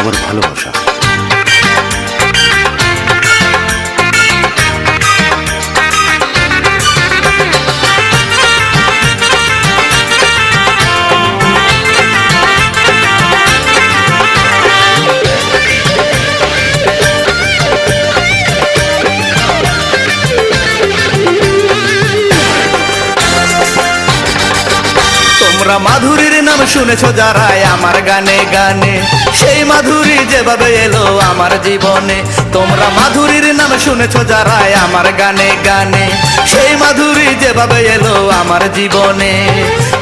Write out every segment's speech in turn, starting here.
আমার ভালোবাসা। তোমরা মাধুরীর নাম শুনেছো যারা আমার গানে গানে, সেই মাধুরী যেভাবে এলো আমার জীবনে। তোমরা মাধুরীর নাম শুনেছো যারা আমার গানে গানে, সেই মাধুরী যেভাবে এলো আমার জীবনে।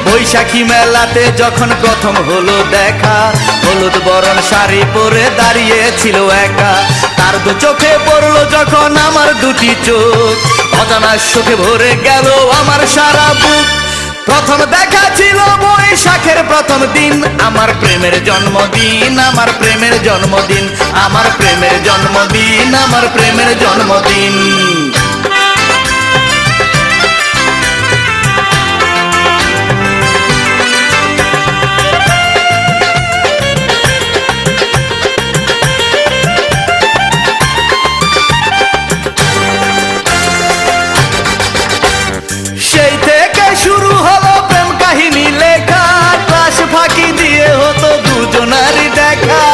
বৈশাখী মেলাতে যখন প্রথম হলো দেখা, হলুদ বরণ শাড়ি পরে দাঁড়িয়েছিল একা। তার দু চোখে পড়লো যখন আমার দুটি চোখ, অজানা সুখে ভরে গেল আমার সারা বুক। প্রথম দেখা ছিল বৈশাখের প্রথম দিন, আমার প্রেমের জন্মদিন, আমার প্রেমের জন্মদিন, আমার প্রেমের জন্মদিন, আমার প্রেমের জন্মদিন। সেই থেকে শুরু হলো প্রেম কাহিনী লেখা, ক্লাস ফাঁকি দিয়ে হতো দুজনারই দেখা।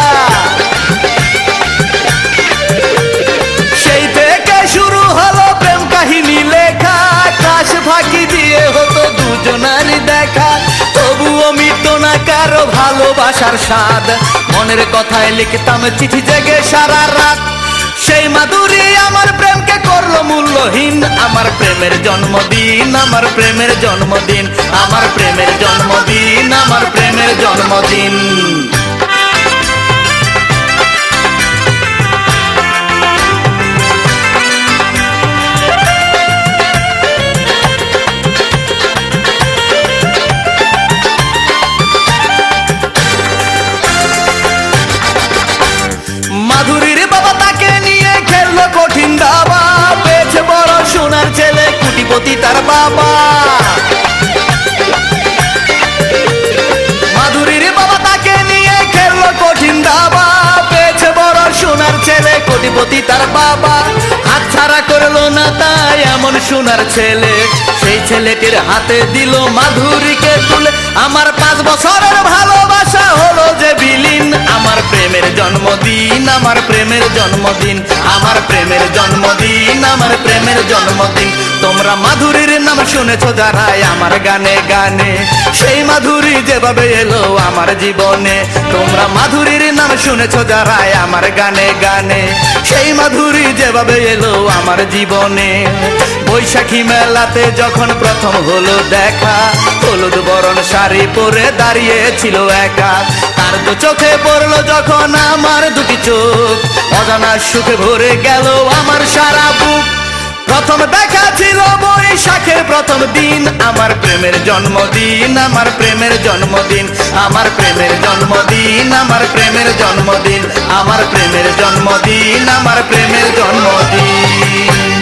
সেই থেকে শুরু হলো প্রেম কাহিনী লেখা, ক্লাস ফাঁকি দিয়ে হতো দুজনারই দেখা। তবুও মিটতো না কারো ভালোবাসার স্বাদ, মনের কথায় লিখতাম চিঠি জেগে সারা রাত। সেই মাধুরী আমার প্রেমকে করলো মূল্যহীন, আমার প্রেমের জন্মদিন, আমার প্রেমের জন্মদিন, আমার প্রেমের জন্মদিন, আমার প্রেমের জন্মদিন। মাধুরীর বাবা তাকে নিয়ে খেললো কঠিন দাবা, পেয়েছে বড় সোনার ছেলে কোটিপতি তার বাবা। মাধুরীর বাবা তাকে নিয়ে খেললো কঠিন দাবা, পেয়েছে বড় সোনার ছেলে কোটিপতি তার বাবা। হাত ছাড়া করলো না তাই এমন সোনার ছেলে, সেই ছেলেটির হাতে দিল মাধুরীকে তুলে। আমার 5 বছরের ভালোবাসা হলো যে বিলীন, আমার প্রেমের জন্মদিন, আমার প্রেমের জন্মদিন, আমার প্রেমের জন্মদিন, আমার প্রেমের জন্মদিন। তোমরা মাধুরীর নাম শুনেছো যারা আমার গানে গানে, সেই মাধুরী যেভাবে এলো আমার জীবনে। তোমরা মাধুরীর নাম শুনেছো যারা আমার গানে গানে, সেই মাধুরী যেভাবে এলো আমার জীবনে। বৈশাখী মেলাতে যখন প্রথম হলো দেখা, হলুদ বরণ শাড়ি পরে দাঁড়িয়েছিল একা। তার দু চোখে পড়লো যখন আমার দুটি চোখ, অজানা সুখে ভরে গেল আমার সারা বুক। প্রথম দেখা ছিল বৈশাখের প্রথম দিন, আমার প্রেমের জন্মদিন, আমার প্রেমের জন্মদিন, আমার প্রেমের জন্মদিন, আমার প্রেমের জন্মদিন, আমার প্রেমের জন্মদিন, আমার প্রেমের জন্মদিন।